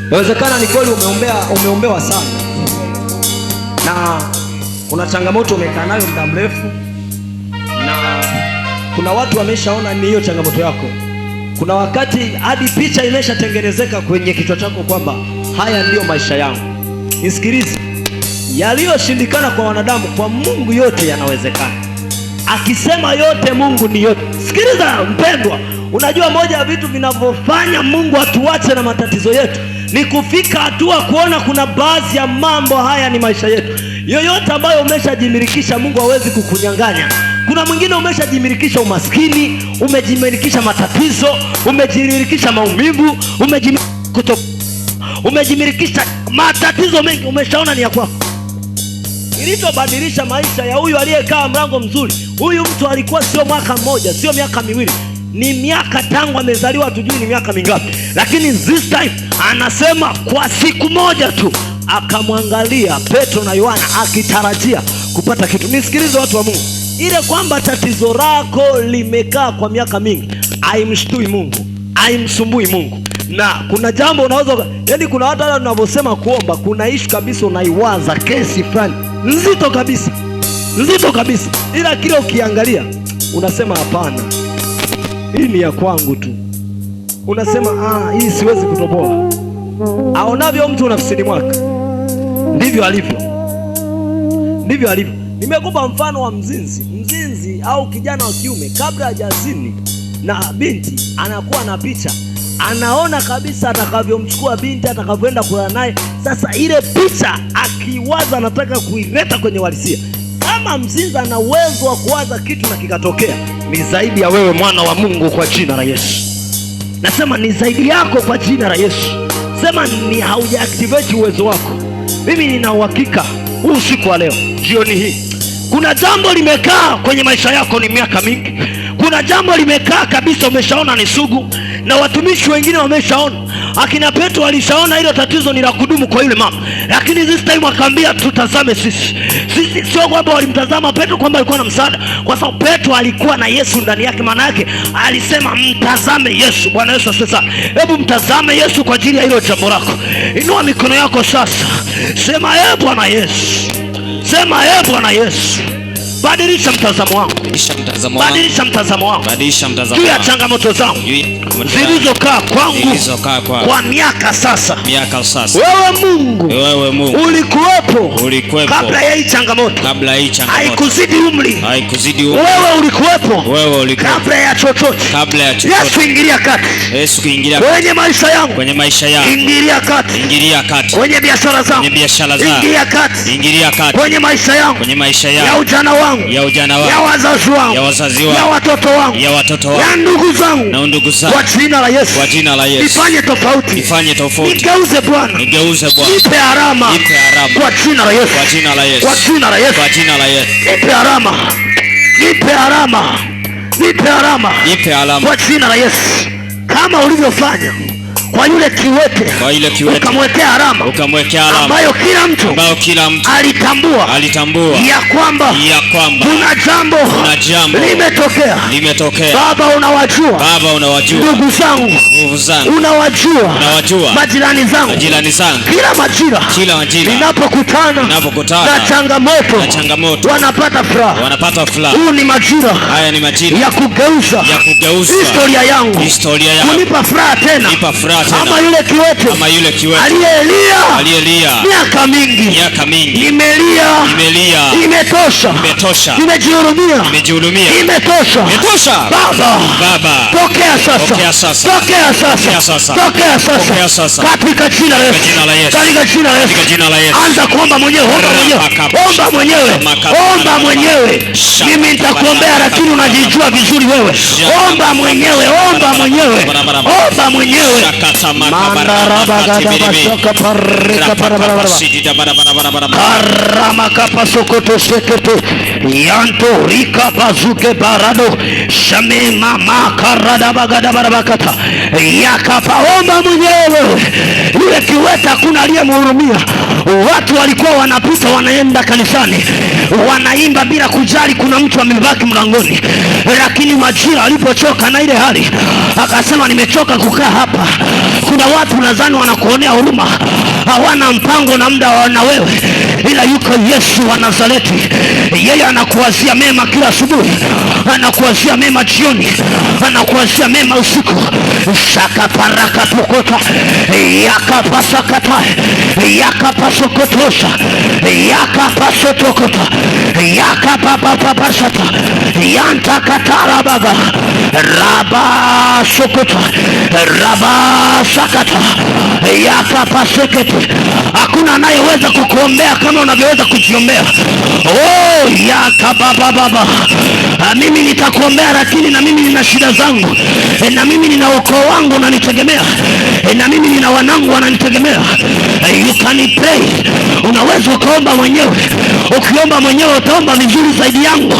Inawezekana ni kweli umeombewa sana. Na kuna changamoto umekaa nayo muda mrefu, na kuna watu wameshaona ni hiyo changamoto yako. Kuna wakati hadi picha imeshatengenezeka kwenye kichwa chako kwamba haya ndiyo maisha yangu. Nisikilize. Yaliyoshindikana kwa wanadamu, kwa Mungu yote yanawezekana. Akisema yote, Mungu ni yote. Sikiliza mpendwa, unajua moja ya vitu vinavyofanya Mungu atuache na matatizo yetu ni kufika hatua kuona kuna baadhi ya mambo haya ni maisha yetu. Yoyote ambayo umeshajimilikisha, Mungu hawezi kukunyang'anya. Kuna mwingine umeshajimilikisha umaskini, umejimilikisha matatizo, umejimilikisha maumivu, umejimilikisha matatizo mengi, umeshaona ni ya kwako. Kilichobadilisha maisha ya huyu aliyekaa mlango mzuri, huyu mtu alikuwa sio mwaka mmoja, sio miaka miwili, ni miaka tangu amezaliwa, hatujui ni miaka mingapi. Lakini this time anasema kwa siku moja tu akamwangalia Petro na Yohana akitarajia kupata kitu. Nisikilize watu wa Mungu, ile kwamba tatizo lako limekaa kwa miaka mingi haimshtui Mungu, haimsumbui Mungu. Na kuna jambo unaweza, yaani kuna watu hata tunavyosema kuomba, kuna issue kabisa unaiwaza, kesi fulani nzito kabisa, nzito kabisa, ila kile ukiangalia unasema hapana, hii ni ya kwangu tu. Unasema hii siwezi kutoboa. Aonavyo mtu nafsini mwake ndivyo alivyo, ndivyo alivyo. Nimekupa mfano wa mzinzi au kijana wa kiume, kabla hajazini na binti anakuwa na picha anaona kabisa atakavyomchukua binti, atakavyoenda kulala naye. Sasa ile picha akiwaza anataka kuileta kwenye uhalisia. Kama mzinzi ana uwezo wa kuwaza kitu na kikatokea, ni zaidi ya wewe mwana wa Mungu kwa jina la Yesu. Nasema ni zaidi yako kwa jina la Yesu. Sema ni hauja activate uwezo wako. Mimi nina uhakika huu usiku wa leo, jioni hii, kuna jambo limekaa kwenye maisha yako ni miaka mingi. Kuna jambo limekaa kabisa, umeshaona ni sugu, na watumishi wengine wameshaona. Akina Petro alishaona hilo tatizo ni la kudumu kwa yule mama, lakini this time akaambia tutazame sisi. Sio kwamba walimtazama Petro kwamba alikuwa na msaada, kwa sababu Petro alikuwa na Yesu ndani yake. Maana yake alisema mtazame Yesu. Bwana Yesu sasa, hebu mtazame Yesu kwa ajili ya hilo jambo lako. Inua mikono yako sasa, sema Bwana Yesu, sema Bwana Yesu, badilisha mtazamo wangu, badilisha mtazamo wangu juu ya changamoto zangu zilizokaa kwangu kwa miaka sasa. Wewe Mungu ulikuwepo kabla ya hii changamoto, haikuzidi umri. Wewe ulikuwepo kabla ya chochote. Yesu ingilia kati kwenye maisha yangu, ingilia kati kwenye biashara zangu, ingilia kati kwenye maisha yangu, ya ujana wangu, ya wazazi wangu, ya watoto wangu, ya ndugu zangu, kwa jina la Yesu. Nifanye tofauti, nigeuze Bwana, nipe alama kwa jina la Yesu, kwa jina la Yesu, nipe alama, nipe alama kwa jina la Yesu, kama ulivyofanya kwa yule kiwete, ukamwekea alama ambayo kila mtu alitambua ya kwamba kuna jambo limetokea. Baba unawajua ndugu zangu, unawajua majirani zangu. Kila majira ninapokutana na changamoto wanapata furaha. Huu ni majira ya kugeuza historia yangu, kunipa furaha tena, kama yule kiwete aliyelia miaka mingi. Nimelia, imetosha. Nimejihurumia, imetosha. Baba, tokea sasa, katika jina la Yesu. Anza kuomba mwenyewe, omba mwenyewe. Mimi nitakuombea, lakini unajijua vizuri wewe. Omba mwenyewe. Karama kapasokoto sekete yanto rika bazuke barado shame mama karada bagada barabakata yakapaomba mwenyewe. Yule kiweta kuna aliyemhurumia. Watu walikuwa wanapita, wanaenda kanisani, wanaimba bila kujali kuna mtu amebaki mlangoni. Lakini majira alipochoka na ile hali, akasema nimechoka kukaa hapa. Kuna watu nadhani wanakuonea huruma, hawana mpango na muda na wewe, ila yuko Yesu wa Nazareti. Yeye anakuwazia mema kila asubuhi, anakuwazia mema jioni, anakuwazia mema usiku. Shaka paraka pokota yakapasakata yakapasokotosha yakapasotokota yakapapapasata yantakatarabaga rabasokota rabasakata yakapasekete. Hakuna anayeweza kukuombea kama unavyoweza kujiombea. Yakabababa, mimi nitakuombea, lakini na mimi nina shida zangu, na mimi nina ukoo wangu unanitegemea, na mimi nina wanangu wananitegemea. You can pray. Unaweza ukaomba mwenyewe. Ukiomba mwenyewe utaomba vizuri zaidi yangu.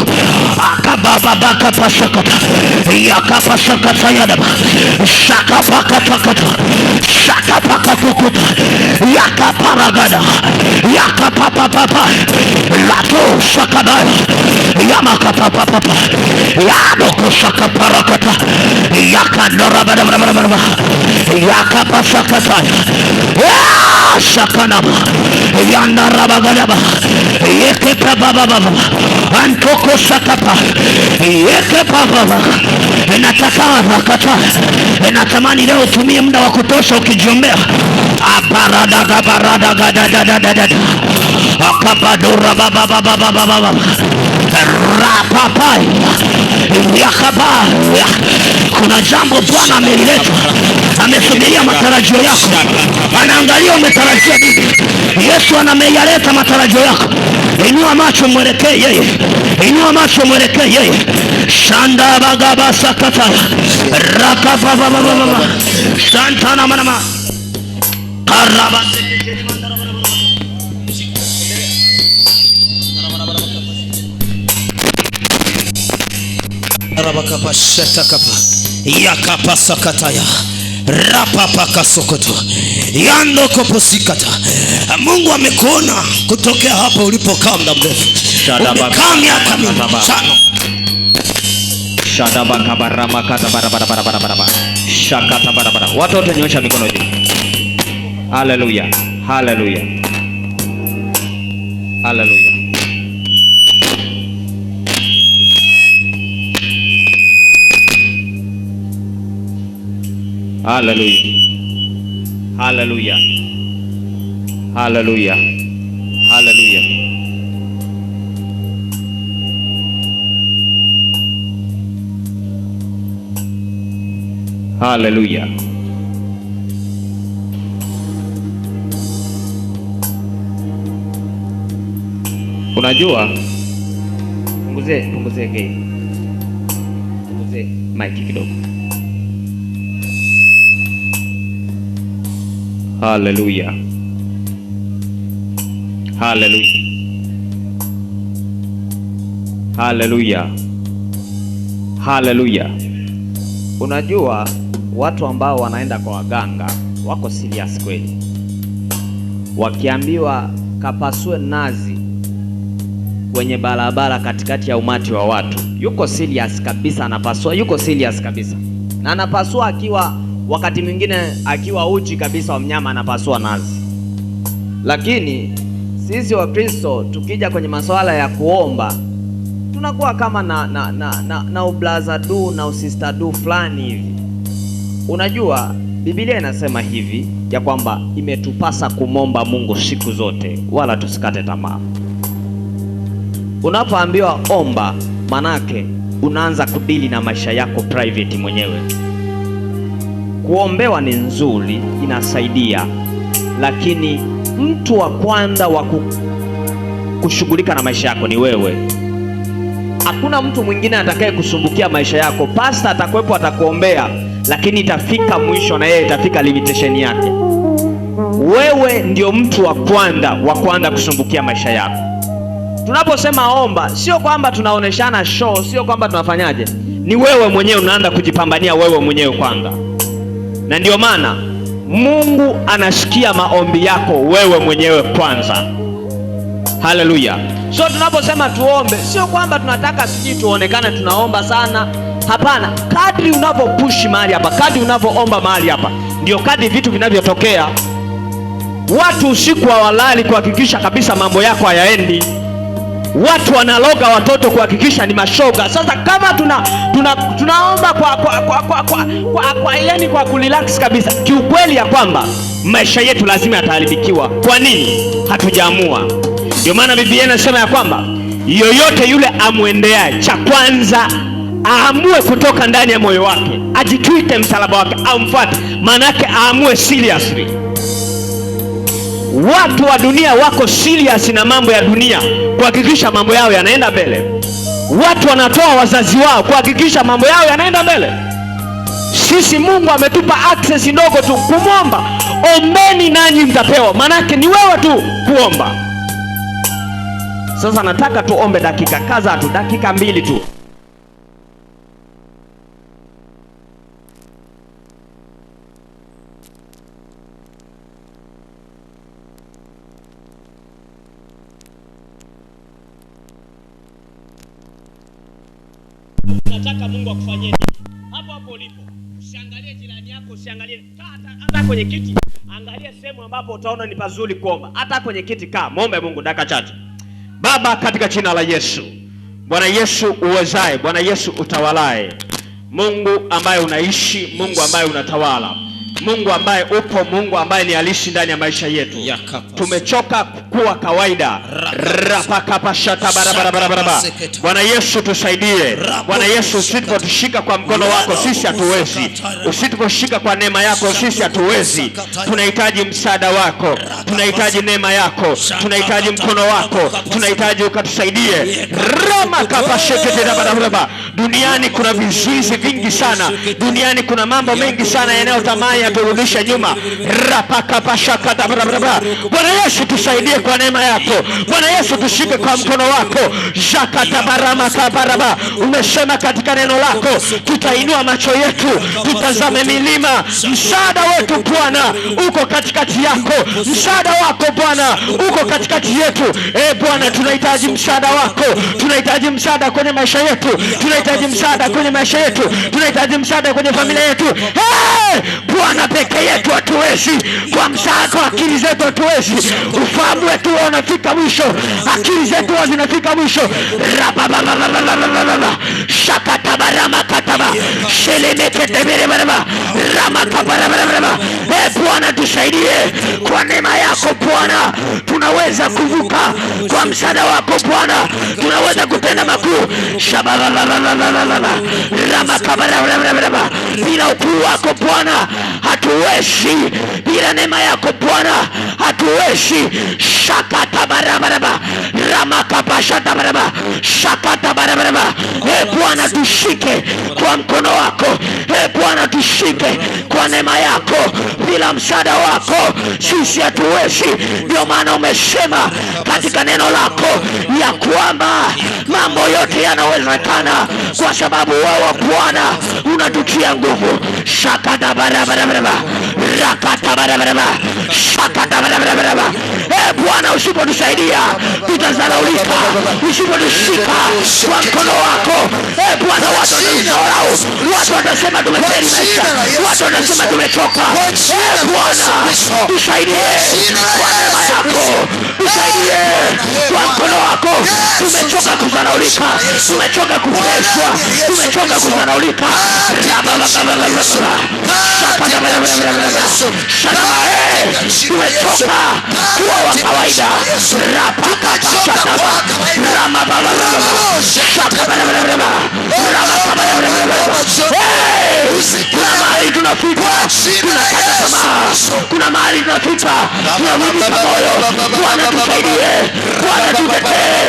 Akabababaka pasakata yakapasakata yadaba shakapakatakata shakapakatukuta yakaparagada yakapapapapa lato shakabaya yamakapapapapa yadoko shakaparakata yakadorabadabadabadaba yakapasakata shakanaba yandarabagadaba yekepabababa antoko shakapa yekepababa. Natamani leo utumie muda wa kutosha ukijiombea. Aparadaga akabadura baba baba baba baba rapapai yakaba. Kuna jambo Bwana amelileta, amesubiria matarajio yako, anaangalia umetarajia nini. Yesu anameyaleta matarajio yako. Inua macho mwelekee yeye, inua macho mwelekee yeye. Shanda bagaba sakata rakapa baba baba santana manama karaba Rabakapa shetakapa yakapa sakataya rapapaka sokoto yando koposikata. Mungu amekuona kutokea hapo ulipokaa muda mrefu, umekaa miaka mingi sana. Shadabaka barama kata barabara shakata barabara. Watu wote nyosha mikono juu. Haleluya, haleluya, haleluya. Haleluya, haleluya, haleluya, haleluya. Haleluya. Unajua, punguze gei. Punguze mic kidogo. Haleluya. Haleluya. Haleluya. Haleluya. Unajua, watu ambao wanaenda kwa waganga wako serious kweli. Wakiambiwa kapasue nazi kwenye barabara katikati ya umati wa watu, yuko serious kabisa, anapasua, yuko serious kabisa. Na anapasua akiwa wakati mwingine akiwa uchi kabisa wa mnyama, anapasua nazi. Lakini sisi wa Kristo tukija kwenye masuala ya kuomba, tunakuwa kama na ublazadu na usistadu fulani hivi. Unajua, Biblia inasema hivi ya kwamba imetupasa kumomba Mungu siku zote wala tusikate tamaa. Unapoambiwa omba, manake unaanza kudili na maisha yako private mwenyewe. Kuombewa ni nzuri, inasaidia, lakini mtu wa kwanza wa kushughulika na maisha yako ni wewe. Hakuna mtu mwingine atakaye kusumbukia maisha yako. Pastor atakuwepo, atakuombea, lakini itafika mwisho na yeye itafika limitation yake. Wewe ndio mtu wa kwanza kusumbukia maisha yako. Tunaposema omba, sio kwamba tunaoneshana show, sio kwamba tunafanyaje. Ni wewe mwenyewe unaanza kujipambania wewe mwenyewe kwanza. Na ndio maana Mungu anasikia maombi yako wewe mwenyewe kwanza. Haleluya. So tunaposema tuombe, sio kwamba tunataka sisi tuonekane tunaomba sana. Hapana, kadri unapopush mahali hapa, kadri unapoomba mahali hapa, ndio kadri vitu vinavyotokea. Watu usiku hawalali kuhakikisha kabisa mambo yako hayaendi. Watu wanaloga watoto kuhakikisha ni mashoga. Sasa kama tunaomba kwa kurelax kabisa, kiukweli ya kwamba maisha yetu lazima yataharibikiwa. Kwa nini? Hatujaamua. Ndio maana Biblia inasema ya kwamba yoyote yule amwendeaye, cha kwanza aamue kutoka ndani ya moyo wake, ajitwike msalaba wake, amfuate. Maana yake aamue seriously. Watu wa dunia wako serious na mambo ya dunia kuhakikisha mambo yao yanaenda mbele. Watu wanatoa wazazi wao kuhakikisha mambo yao yanaenda mbele. Sisi Mungu ametupa access ndogo tu kumwomba. Ombeni nanyi mtapewa. Manake ni wewe tu kuomba. Sasa nataka tuombe dakika kadhaa tu, dakika 2 tu. Nataka Mungu akufanyie nini? Hapo hapo ulipo. Usiangalie jirani yako, usiangalie hata kwenye kiti. Angalia sehemu ambapo utaona ni pazuri kuomba. Hata kwenye kiti kaa, muombe Mungu dakika chache. Baba, katika jina la Yesu. Bwana Yesu uwezaye, Bwana Yesu utawalaye. Mungu ambaye unaishi, Mungu ambaye unatawala. Mungu ambaye upo, Mungu ambaye ni halisi ndani ya maisha yetu. Tumechoka kuwa kawaida. Rapakapashata barabara. Bwana Yesu tusaidie. Bwana Yesu, usipotushika kwa mkono wako sisi hatuwezi. Usiposhika kwa neema yako sisi hatuwezi. Tunahitaji msaada wako, tunahitaji neema yako, tunahitaji mkono wako, tunahitaji ukatusaidie. Duniani kuna vizuizi vingi sana, duniani kuna mambo mengi sana yanayotamani yaturudishe nyuma. Bwana Yesu tusaidie kwa neema yako. Bwana Yesu tushike kwa mkono wako. Umesema katika neno lako tutainua macho yetu tutazame milima. Msaada wetu Bwana uko katikati yako, msaada wako Bwana uko katikati yetu. Bwana, tunahitaji msaada wako, tunahitaji msaada kwenye maisha yetu, tunahitaji msaada kwenye maisha yetu, tunahitaji msaada kwenye familia yetu. Bwana, peke yetu hatuwezi, kwa msaada wa akili zetu hatuwezi. Ufahamu wetu unafika mwisho, akili zetu zinafika mwisho. Bwana tusaidie kwa neema yako Bwana, tunaweza kuvuka kwa msaada wako Bwana, tunaweza kutenda makuu. Bila ukuu wako Bwana hatuwezi, bila neema yako Bwana hatuwezi. Bwana tushike kwa mkono wako, Bwana tushike kwa neema yako. Bila msaada wako sisi hatuwezi. Ndio maana umesema katika neno lako ya kwamba mambo yote yanawezekana kwa sababu wewe Bwana unatutia nguvu. Bwana, usipotusaidia tutazalaulika, usipotushika kwa mkono wako Bwana, watu watadharau, watu watasema tumefeli maisha, watu watasema tumechoka. Bwana tusaidie kwa neema yako, tusaidie kwa mkono wako. Tumechoka kudharaulika, tumechoka kufeshwa, tumechoka kudharaulika. Tumechoka kuwa wa kawaida. Kuna mahali tunafika tunakata tamaa, kuna mahali tunafika tunavunjika moyo. Bwana tusaidie, Bwana tutetee.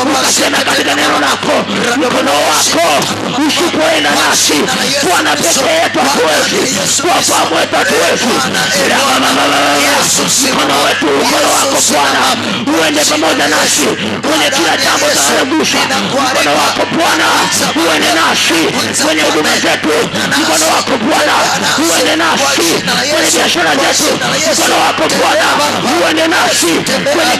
Ukasema katika neno lako mkono wako usipoenda nasi Bwana, peke yetu hatuwezi, kwa fahamu wetu hatuwezi. Mkono wetu, mkono wako Bwana uende pamoja nasi kwenye kila jambo tunalogusha. Mkono wako Bwana uende nasi kwenye huduma zetu. Mkono wako Bwana uende nasi kwenye biashara zetu. Mkono wako Bwana uende nasi kwenye